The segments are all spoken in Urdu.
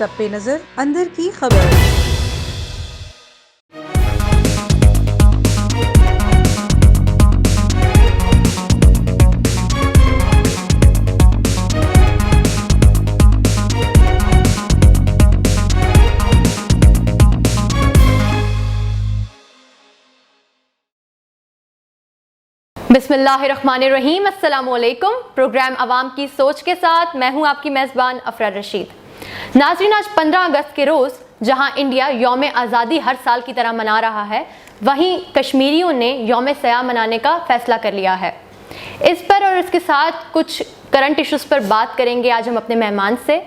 سب پہ نظر اندر کی خبر۔ بسم اللہ الرحمن الرحیم، السلام علیکم۔ پروگرام عوام کی سوچ کے ساتھ میں ہوں آپ کی میزبان افرا رشید۔ ناظرین، آج 15 اگست کے روز جہاں انڈیا یوم آزادی ہر سال کی طرح منا رہا ہے، وہیں کشمیریوں نے یوم سیاہ منانے کا فیصلہ کر لیا ہے۔ اس پر اور اس کے ساتھ کچھ کرنٹ ایشوز پر بات کریں گے آج ہم اپنے مہمان سے۔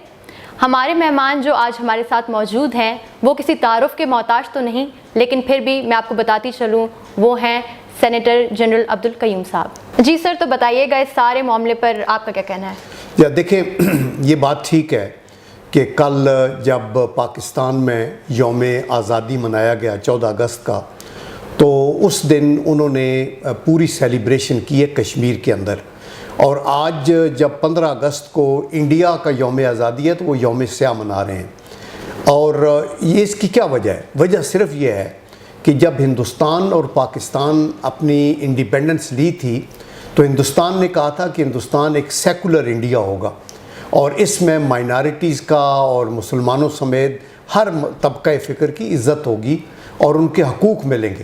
ہمارے مہمان جو آج ہمارے ساتھ موجود ہیں وہ کسی تعارف کے محتاج تو نہیں، لیکن پھر بھی میں آپ کو بتاتی چلوں وہ ہیں سینیٹر جنرل عبدالقیوم صاحب۔ جی سر، تو بتائیے گا اس سارے معاملے پر آپ کا کیا کہنا ہے؟ دیکھیں، یہ بات ٹھیک ہے کہ کل جب پاکستان میں یوم آزادی منایا گیا 14 اگست کا، تو اس دن انہوں نے پوری سیلیبریشن کی ہے کشمیر کے اندر، اور آج جب 15 اگست کو انڈیا کا یوم آزادی ہے تو وہ یوم سیاہ منا رہے ہیں۔ اور یہ اس کی کیا وجہ ہے؟ وجہ صرف یہ ہے کہ جب ہندوستان اور پاکستان اپنی انڈیپینڈنس لی تھی تو ہندوستان نے کہا تھا کہ ہندوستان ایک سیکولر انڈیا ہوگا، اور اس میں مائنارٹیز کا اور مسلمانوں سمیت ہر طبقہ فکر کی عزت ہوگی اور ان کے حقوق ملیں گے۔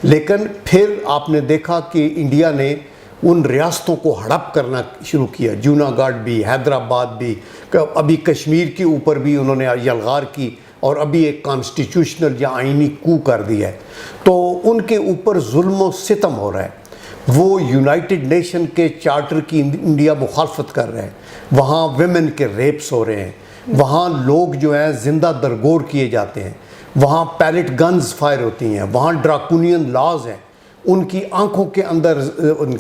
لیکن پھر آپ نے دیکھا کہ انڈیا نے ان ریاستوں کو ہڑپ کرنا شروع کیا، جوناگڑھ بھی، حیدرآباد بھی، ابھی کشمیر کے اوپر بھی انہوں نے یلغار کی، اور ابھی ایک کانسٹیٹیوشنل یا آئینی کو کر دیا ہے۔ تو ان کے اوپر ظلم و ستم ہو رہا ہے۔ وہ یونائٹڈ نیشن کے چارٹر کی انڈیا مخالفت کر رہے ہیں، وہاں ویمن کے ریپس ہو رہے ہیں، وہاں لوگ جو ہیں زندہ درگور کیے جاتے ہیں، وہاں پیلٹ گنز فائر ہوتی ہیں، وہاں ڈراکونین لاز ہیں، ان کی آنکھوں کے اندر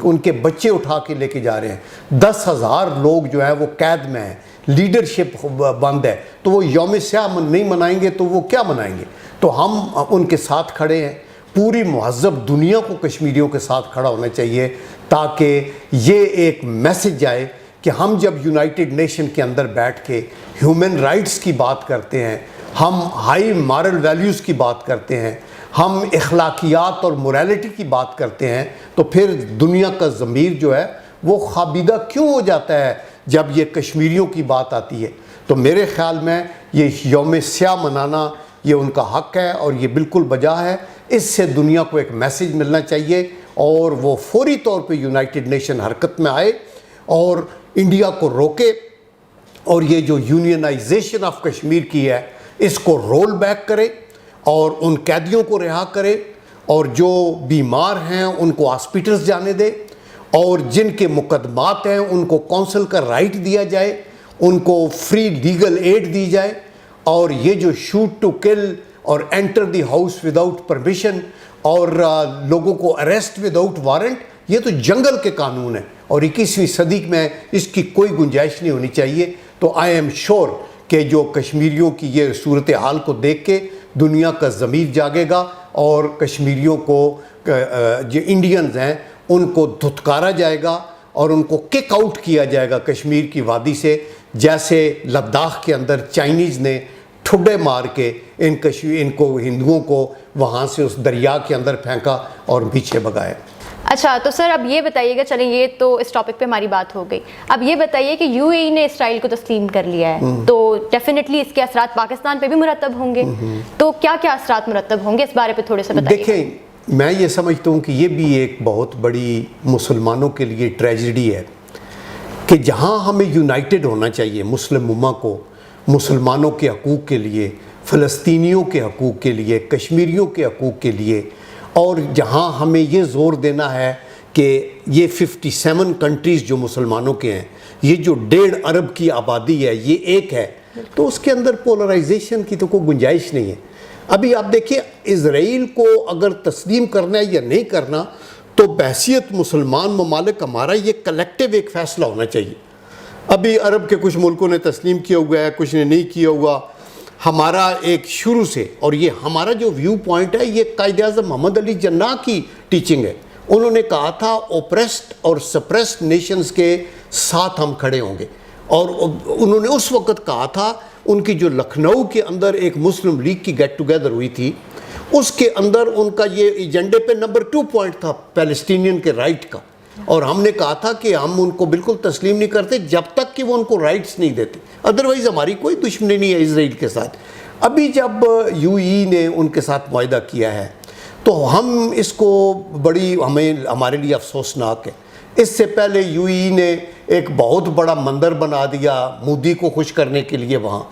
ان کے بچے اٹھا کے لے کے جا رہے ہیں، 10,000 لوگ جو ہیں وہ قید میں ہیں، لیڈرشپ بند ہے۔ تو وہ یوم سیاہ نہیں منائیں گے تو وہ کیا منائیں گے؟ تو ہم ان کے ساتھ کھڑے ہیں، پوری مہذب دنیا کو کشمیریوں کے ساتھ کھڑا ہونا چاہیے، تاکہ یہ ایک میسج آئے کہ ہم جب یونائٹڈ نیشن کے اندر بیٹھ کے ہیومن رائٹس کی بات کرتے ہیں، ہم ہائی مارل ویلیوز کی بات کرتے ہیں، ہم اخلاقیات اور موریلٹی کی بات کرتے ہیں، تو پھر دنیا کا ضمیر جو ہے وہ خوابیدہ کیوں ہو جاتا ہے جب یہ کشمیریوں کی بات آتی ہے؟ تو میرے خیال میں یہ یوم سیاہ منانا یہ ان کا حق ہے اور یہ بالکل بجا ہے۔ اس سے دنیا کو ایک میسج ملنا چاہیے اور وہ فوری طور پہ یونائٹڈ نیشن حرکت میں آئے اور انڈیا کو روکے، اور یہ جو یونینائزیشن آف کشمیر کی ہے اس کو رول بیک کرے اور ان قیدیوں کو رہا کرے، اور جو بیمار ہیں ان کو ہاسپٹلز جانے دے، اور جن کے مقدمات ہیں ان کو کونسل کا رائٹ دیا جائے، ان کو فری لیگل ایڈ دی جائے، اور یہ جو شوٹ ٹو کل اور inter the house without permission اور لوگوں کو اریسٹ وداؤٹ وارنٹ، یہ تو جنگل کے قانون ہیں، اور 21ویں صدی میں اس کی کوئی گنجائش نہیں ہونی چاہیے۔ تو آئی ایم شور کہ جو کشمیریوں کی یہ صورتحال کو دیکھ کے دنیا کا ضمیر جاگے گا، اور کشمیریوں کو جو انڈینز ہیں ان کو دھتکارا جائے گا اور ان کو کک آؤٹ کیا جائے گا کشمیر کی وادی سے، جیسے لداخ کے اندر چائنیز نے ٹھڈے مار کے ان کو ہندوؤں کو وہاں سے اس دریا کے اندر پھینکا اور پیچھے بگایا۔ اچھا، تو سر اب یہ بتائیے گا، چلیں یہ تو اس ٹاپک پہ ہماری بات ہو گئی، اب یہ بتائیے کہ یو اے ای نے اسرائیل کو تسلیم کر لیا ہے، تو ڈیفینیٹلی اس کے اثرات پاکستان پہ بھی مرتب ہوں گے، تو کیا کیا اثرات مرتب ہوں گے، اس بارے پہ تھوڑے سے بتائیے۔ دیکھیں، میں یہ سمجھتا ہوں کہ یہ بھی ایک بہت بڑی مسلمانوں کے لیے ٹریجڈی ہے کہ جہاں ہمیں یونائٹڈ ہونا چاہیے مسلم امہ کو، مسلمانوں کے حقوق کے لیے، فلسطینیوں کے حقوق کے لیے، کشمیریوں کے حقوق کے لیے، اور جہاں ہمیں یہ زور دینا ہے کہ یہ 57 کنٹریز جو مسلمانوں کے ہیں، یہ جو 1.5 ارب کی آبادی ہے، یہ ایک ہے، تو اس کے اندر پولرائزیشن کی تو کوئی گنجائش نہیں ہے۔ ابھی آپ دیکھیں، اسرائیل کو اگر تسلیم کرنا ہے یا نہیں کرنا، تو بحیثیت مسلمان ممالک ہمارا یہ کلیکٹیو ایک فیصلہ ہونا چاہیے۔ ابھی عرب کے کچھ ملکوں نے تسلیم کیا ہوا ہے، کچھ نے نہیں کیا ہوا۔ ہمارا ایک شروع سے، اور یہ ہمارا جو ویو پوائنٹ ہے، یہ قائد اعظم محمد علی جناح کی ٹیچنگ ہے۔ انہوں نے کہا تھا اوپریسڈ اور سپریسڈ نیشنز کے ساتھ ہم کھڑے ہوں گے، اور انہوں نے اس وقت کہا تھا ان کی جو لکھنؤ کے اندر ایک مسلم لیگ کی گیٹ ٹوگیدر ہوئی تھی، اس کے اندر ان کا یہ ایجنڈے پہ نمبر 2 پوائنٹ تھا پیلسٹینین کے رائٹ کا، اور ہم نے کہا تھا کہ ہم ان کو بالکل تسلیم نہیں کرتے جب تک کہ وہ ان کو رائٹس نہیں دیتے، ادروائز ہماری کوئی دشمنی نہیں ہے اسرائیل کے ساتھ۔ ابھی جب یو ای نے ان کے ساتھ معاہدہ کیا ہے تو ہم اس کو ہمارے لیے افسوسناک ہے۔ اس سے پہلے یو ای نے ایک بہت بڑا مندر بنا دیا مودی کو خوش کرنے کے لیے وہاں،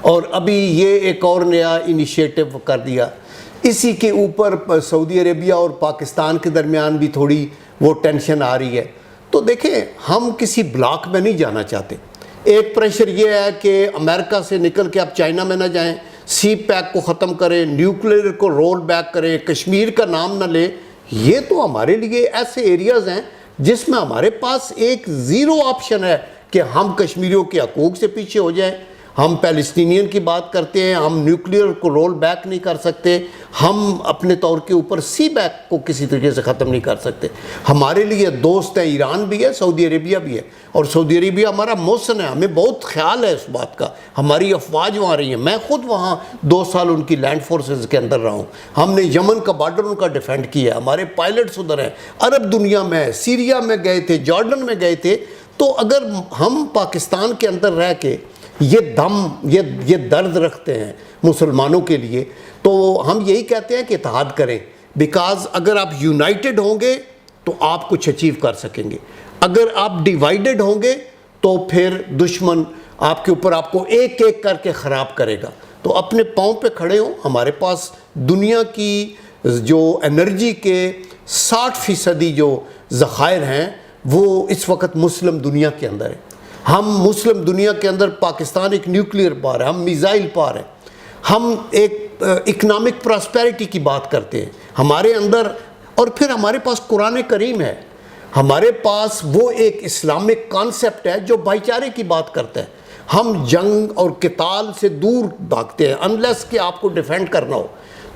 اور ابھی یہ ایک اور نیا انیشیٹو کر دیا۔ اسی کے اوپر سعودی عربیہ اور پاکستان کے درمیان بھی تھوڑی وہ ٹینشن آ رہی ہے۔ تو دیکھیں، ہم کسی بلاک میں نہیں جانا چاہتے۔ ایک پریشر یہ ہے کہ امریکہ سے نکل کے آپ چائنا میں نہ جائیں، سی پیک کو ختم کریں، نیوکلیر کو رول بیک کریں، کشمیر کا نام نہ لیں۔ یہ تو ہمارے لیے ایسے ایریاز ہیں جس میں ہمارے پاس ایک زیرو آپشن ہے کہ ہم کشمیریوں کے حقوق سے پیچھے ہو جائیں۔ ہم پیلسٹینین کی بات کرتے ہیں، ہم نیوکلیر کو رول بیک نہیں کر سکتے، ہم اپنے طور کے اوپر سی بیک کو کسی طریقے سے ختم نہیں کر سکتے۔ ہمارے لیے دوست ہے، ایران بھی ہے، سعودی عربیہ بھی ہے، اور سعودی عربیہ ہمارا محسن ہے، ہمیں بہت خیال ہے اس بات کا۔ ہماری افواج وہاں رہی ہیں، میں خود وہاں 2 سال ان کی لینڈ فورسز کے اندر رہا ہوں۔ ہم نے یمن کا بارڈر ان کا ڈیفینڈ کیا ہے، ہمارے پائلٹس ادھر ہیں، عرب دنیا میں، سیریا میں گئے تھے، جارڈن میں گئے تھے۔ تو اگر ہم پاکستان کے اندر رہ کے یہ درد رکھتے ہیں مسلمانوں کے لیے، تو ہم یہی کہتے ہیں کہ اتحاد کریں، بیکاز اگر آپ یونائٹڈ ہوں گے تو آپ کچھ اچیو کر سکیں گے۔ اگر آپ ڈیوائیڈڈ ہوں گے تو پھر دشمن آپ کے اوپر آپ کو ایک ایک کر کے خراب کرے گا۔ تو اپنے پاؤں پہ کھڑے ہوں۔ ہمارے پاس دنیا کی جو انرجی کے 60% جو ذخائر ہیں وہ اس وقت مسلم دنیا کے اندر ہے۔ ہم مسلم دنیا کے اندر، پاکستان ایک نیوکلیئر پاور ہے، ہم میزائل پاور ہے، ہم ایک اکنامک پراسپیرٹی کی بات کرتے ہیں ہمارے اندر، اور پھر ہمارے پاس قرآن کریم ہے، ہمارے پاس وہ ایک اسلامک کانسیپٹ ہے جو بھائی چارے کی بات کرتا ہے۔ ہم جنگ اور قتال سے دور بھاگتے ہیں انلیس کہ آپ کو ڈیفینڈ کرنا ہو۔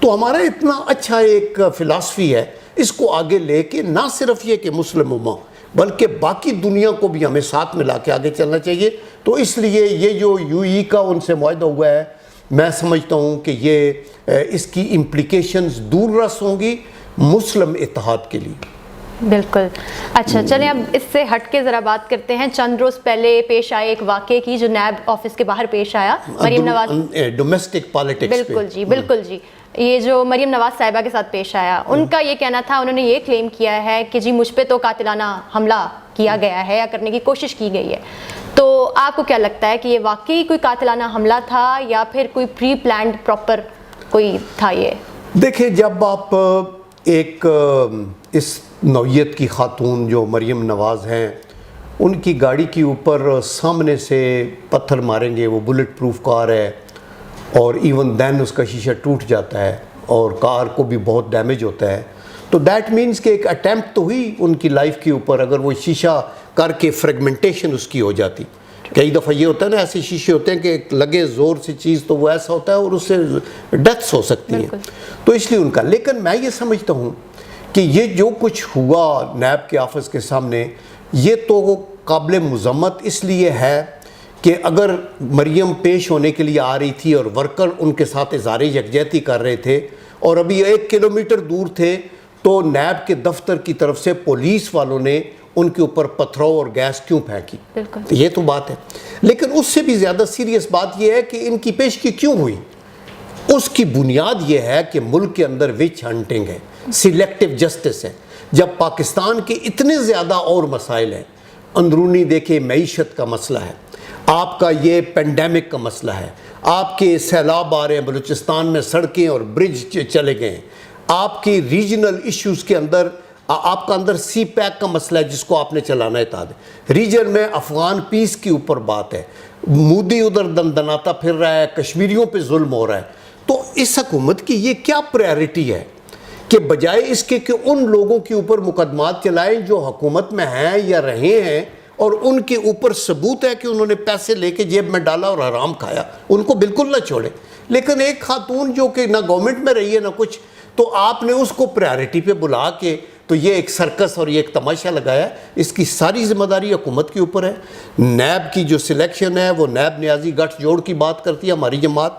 تو ہمارا اتنا اچھا ایک فلاسفی ہے، اس کو آگے لے کے نہ صرف یہ کہ مسلم امہ بلکہ باقی دنیا کو بھی ہمیں ساتھ ملا کے آگے چلنا چاہیے۔ تو اس لیے یہ جو یو ای کا ان سے معاہدہ ہوا ہے، میں سمجھتا ہوں کہ یہ اس کی امپلیکیشنز دور رس ہوں گی مسلم اتحاد کے لیے۔ بالکل۔ اچھا، چلیں اب اس سے ہٹ کے ذرا بات کرتے ہیں۔ چند روز پہلے پیش آئے ایک واقعے کی جو نیب آفس کے باہر پیش آیا، مریم نواز، ڈومیسٹک پالیٹکس، بالکل جی، بالکل جی، یہ جو مریم نواز صاحبہ کے ساتھ پیش آیا، ان کا یہ کہنا تھا، انہوں نے یہ کلیم کیا ہے کہ جی مجھ پہ تو قاتلانہ حملہ کیا گیا ہے یا کرنے کی کوشش کی گئی ہے۔ تو آپ کو کیا لگتا ہے کہ یہ واقعی کوئی قاتلانہ حملہ تھا یا پھر کوئی پری پلانڈ پراپر کوئی تھا؟ یہ دیکھیں، جب آپ ایک اس نوعیت کی خاتون جو مریم نواز ہیں، ان کی گاڑی کے اوپر سامنے سے پتھر ماریں گے، وہ بلٹ پروف کار ہے، اور ایون دین اس کا شیشہ ٹوٹ جاتا ہے اور کار کو بھی بہت ڈیمیج ہوتا ہے، تو دیٹ مینس کہ ایک اٹیمپٹ تو ہوئی ان کی لائف کے اوپر، اگر وہ شیشہ کر کے فریگمنٹیشن اس کی ہو جاتی۔ کئی دفعہ یہ ہوتا ہے نا، ایسے شیشے ہوتے ہیں کہ لگے زور سے چیز تو وہ ایسا ہوتا ہے اور اس سے ڈیتھس ہو سکتی ہیں، تو اس لیے ان کا۔ لیکن میں یہ سمجھتا ہوں کہ یہ جو کچھ ہوا نیب کے آفس کے سامنے، یہ تو قابل مذمت اس لیے ہے کہ اگر مریم پیش ہونے کے لیے آ رہی تھی اور ورکر ان کے ساتھ اظہار یکجہتی کر رہے تھے اور ابھی 1 کلومیٹر دور تھے، تو نیب کے دفتر کی طرف سے پولیس والوں نے ان کے اوپر پتھروں اور گیس کیوں پھینکی؟ یہ تو بات ہے۔ لیکن اس سے بھی زیادہ سیریس بات یہ ہے کہ ان کی پیشگی کیوں ہوئی؟ اس کی بنیاد یہ ہے کہ ملک کے اندر وچ ہنٹنگ ہے، سلیکٹیو جسٹس ہے۔ جب پاکستان کے اتنے زیادہ اور مسائل ہیں، اندرونی دیکھیں معیشت کا مسئلہ ہے، آپ کا یہ پینڈیمک کا مسئلہ ہے، آپ کے سیلاب آ رہے ہیں بلوچستان میں، سڑکیں اور برج چلے گئے ہیں، آپ کی ریجنل ایشوز کے اندر آپ کا اندر سی پیک کا مسئلہ ہے جس کو آپ نے چلانا ہے اتحاد ریجن میں، افغان پیس کے اوپر بات ہے، مودی ادھر دندناتا پھر رہا ہے، کشمیریوں پہ ظلم ہو رہا ہے۔ تو اس حکومت کی یہ کیا پریارٹی ہے کہ بجائے اس کے کہ ان لوگوں کے اوپر مقدمات چلائیں جو حکومت میں ہیں یا رہے ہیں اور ان کے اوپر ثبوت ہے کہ انہوں نے پیسے لے کے جیب میں ڈالا اور حرام کھایا، ان کو بالکل نہ چھوڑے۔ لیکن ایک خاتون جو کہ نہ گورنمنٹ میں رہی ہے نہ کچھ، تو آپ نے اس کو پریارٹی پہ بلا کے تو یہ ایک سرکس اور یہ ایک تماشا لگایا ہے. اس کی ساری ذمہ داری حکومت کے اوپر ہے. نیب کی جو سلیکشن ہے وہ نیب نیازی گٹھ جوڑ کی بات کرتی ہے ہماری جماعت,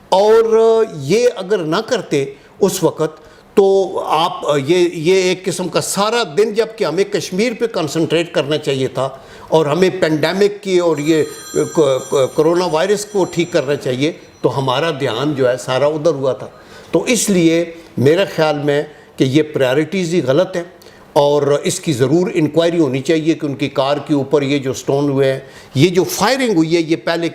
اور یہ اگر نہ کرتے اس وقت تو آپ یہ ایک قسم کا سارا دن, جب کہ ہمیں کشمیر پہ کنسنٹریٹ کرنا چاہیے تھا اور ہمیں پینڈیمک کی اور یہ کرونا وائرس کو ٹھیک کرنا چاہیے, تو ہمارا دھیان جو ہے سارا ادھر ہوا تھا. تو اس لیے میرے خیال میں کہ یہ پریارٹیز ہی غلط ہیں, اور اس کی ضرور انکوائری ہونی چاہیے کہ ان کی کار کے اوپر یہ جو سٹون ہوئے ہیں, یہ جو فائرنگ ہوئی ہے, یہ پہلے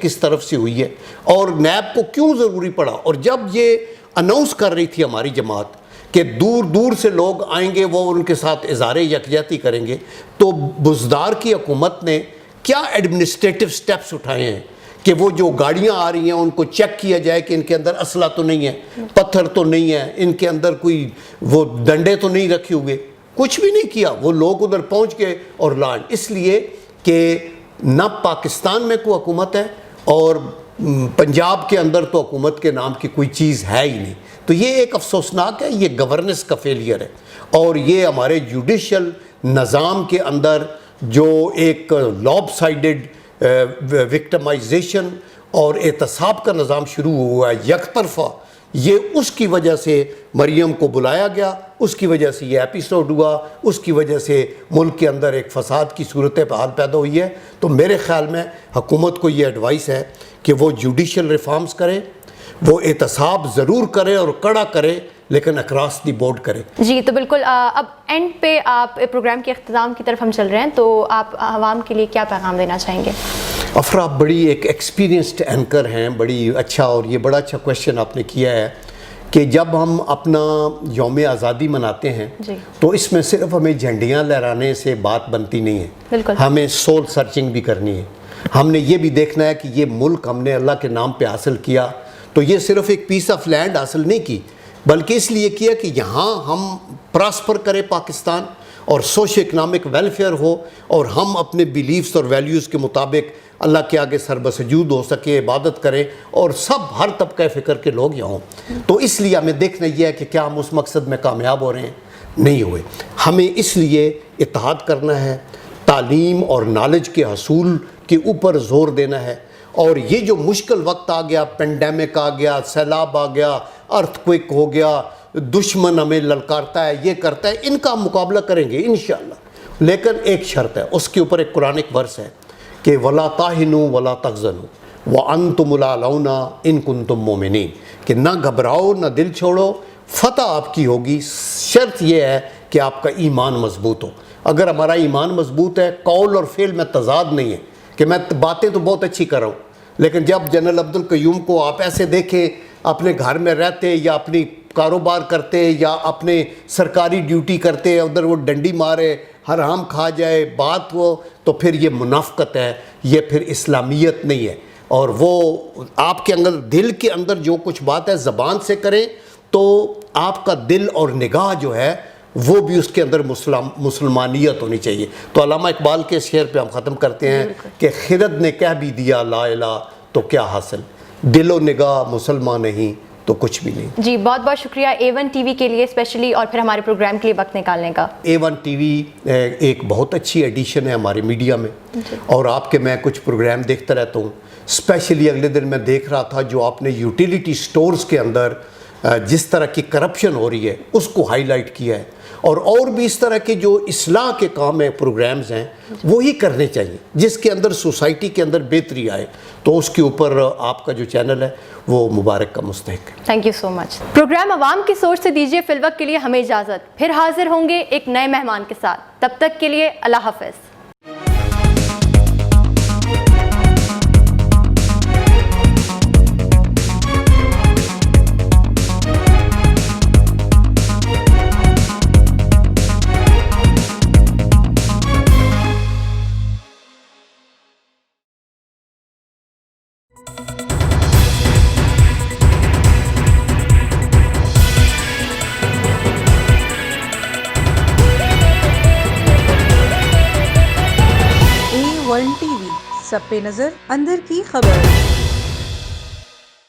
کس طرف سے ہوئی ہے, اور نیب کو کیوں ضروری پڑا. اور جب یہ اناؤنس کر رہی تھی ہماری جماعت کہ دور دور سے لوگ آئیں گے, وہ ان کے ساتھ اظہار یکجہتی کریں گے, تو بزدار کی حکومت نے کیا ایڈمنسٹریٹو سٹیپس اٹھائے ہیں کہ وہ جو گاڑیاں آ رہی ہیں ان کو چیک کیا جائے کہ ان کے اندر اسلحہ تو نہیں ہے, پتھر تو نہیں ہے, ان کے اندر کوئی وہ ڈنڈے تو نہیں رکھے ہوئے. کچھ بھی نہیں کیا, وہ لوگ ادھر پہنچ گئے اور لانڈ. اس لیے کہ نہ پاکستان میں کوئی حکومت ہے, اور پنجاب کے اندر تو حکومت کے نام کی کوئی چیز ہے ہی نہیں. تو یہ ایک افسوسناک ہے, یہ گورننس کا فیلئر ہے, اور یہ ہمارے جوڈیشل نظام کے اندر جو ایک لاب سائیڈڈ وکٹمائزیشن اور احتساب کا نظام شروع ہوا ہے یک طرفہ, یہ اس کی وجہ سے مریم کو بلایا گیا, اس کی وجہ سے یہ ایپیسوڈ ہوا, اس کی وجہ سے ملک کے اندر ایک فساد کی صورتحال پیدا ہوئی ہے. تو میرے خیال میں حکومت کو یہ ایڈوائس ہے کہ وہ جوڈیشل ریفارمز کرے, وہ احتساب ضرور کرے اور کڑا کرے, لیکن اکراس دی بورڈ کرے. جی تو بالکل, اب اینڈ پہ آپ پروگرام کے اختتام کی طرف ہم چل رہے ہیں, تو آپ عوام کے لیے کیا پیغام دینا چاہیں گے؟ افرا, آپ بڑی ایک ایکسپیرینسڈ اینکر ہیں, بڑی اچھا, اور یہ بڑا اچھا کویشچن آپ نے کیا ہے کہ جب ہم اپنا یوم آزادی مناتے ہیں تو اس میں صرف ہمیں جھنڈیاں لہرانے سے بات بنتی نہیں ہے, بالکل ہمیں سول سرچنگ بھی کرنی ہے. ہم نے یہ بھی دیکھنا ہے کہ یہ ملک ہم نے اللہ کے نام پہ حاصل کیا, تو یہ صرف ایک پیس آف لینڈ حاصل نہیں کی, بلکہ اس لیے کیا کہ یہاں ہم پراسپر کرے پاکستان, اور سوشو اکنامک ویلفیئر ہو, اور ہم اپنے بیلیفز اور ویلیوز کے مطابق اللہ کے آگے سر بسجود ہو سکے, عبادت کریں, اور سب ہر طبقہ فکر کے لوگ یہاں ہوں. تو اس لیے ہمیں دیکھنا یہ ہے کہ کیا ہم اس مقصد میں کامیاب ہو رہے ہیں, نہیں ہوئے. ہمیں اس لیے اتحاد کرنا ہے, تعلیم اور نالج کے حصول کے اوپر زور دینا ہے, اور یہ جو مشکل وقت آ گیا, پینڈیمک آ گیا, سیلاب آ گیا, ارتھ کوئک ہو گیا, دشمن ہمیں للکارتا ہے, یہ کرتا ہے, ان کا مقابلہ کریں گے انشاءاللہ. لیکن ایک شرط ہے, اس کے اوپر ایک قرآنک ورس ہے کہ وَلَا تَهِنُوا وَلَا تَحْزَنُوا وَأَنْتُمُ الْأَعْلَوْنَ إِن كُنتُم مُؤْمِنِينَ, کہ نہ گھبراؤ نہ دل چھوڑو, فتح آپ کی ہوگی. شرط یہ ہے کہ آپ کا ایمان مضبوط ہو. اگر ہمارا ایمان مضبوط ہے, قول اور فعل میں تضاد نہیں ہے, کہ میں باتیں تو بہت اچھی کر رہا ہوں, لیکن جب جنرل عبدالقیوم کو آپ ایسے دیکھیں اپنے گھر میں رہتے یا اپنی کاروبار کرتے یا اپنے سرکاری ڈیوٹی کرتے, ادھر وہ ڈنڈی مارے, حرام کھا جائے, بات وہ, تو پھر یہ منافقت ہے, یہ پھر اسلامیت نہیں ہے. اور وہ آپ کے اندر دل کے اندر جو کچھ بات ہے زبان سے کریں, تو آپ کا دل اور نگاہ جو ہے وہ بھی اس کے اندر مسلمانیت ہونی چاہیے. تو علامہ اقبال کے شعر پہ ہم ختم کرتے ہیں کہ خرد نے کہہ بھی دیا لا الہ تو کیا حاصل, دل و نگاہ مسلمان نہیں تو کچھ بھی نہیں. جی بہت بہت شکریہ A1 ٹی وی کے لیے اسپیشلی, اور پھر ہمارے پروگرام کے لیے وقت نکالنے کا. A1 ٹی وی ایک بہت اچھی ایڈیشن ہے ہمارے میڈیا میں, اور آپ کے میں کچھ پروگرام دیکھتا رہتا ہوں. اسپیشلی اگلے دن میں دیکھ رہا تھا جو آپ نے یوٹیلیٹی سٹورز کے اندر جس طرح کی کرپشن ہو رہی ہے اس کو ہائی لائٹ کیا ہے, اور بھی اس طرح کے جو اصلاح کے کام ہیں, پروگرامز ہیں, وہی کرنے چاہیے جس کے اندر سوسائٹی کے اندر بہتری آئے. تو اس کے اوپر آپ کا جو چینل ہے وہ مبارک کا مستحق ہے. Thank you so much. Program عوام کی سوچ سے دیجیے فی الوقت کے لیے ہمیں اجازت, پھر حاضر ہوں گے ایک نئے مہمان کے ساتھ. تب تک کے لیے اللہ حافظ. A1 TV, سب پہ نظر, اندر کی خبر.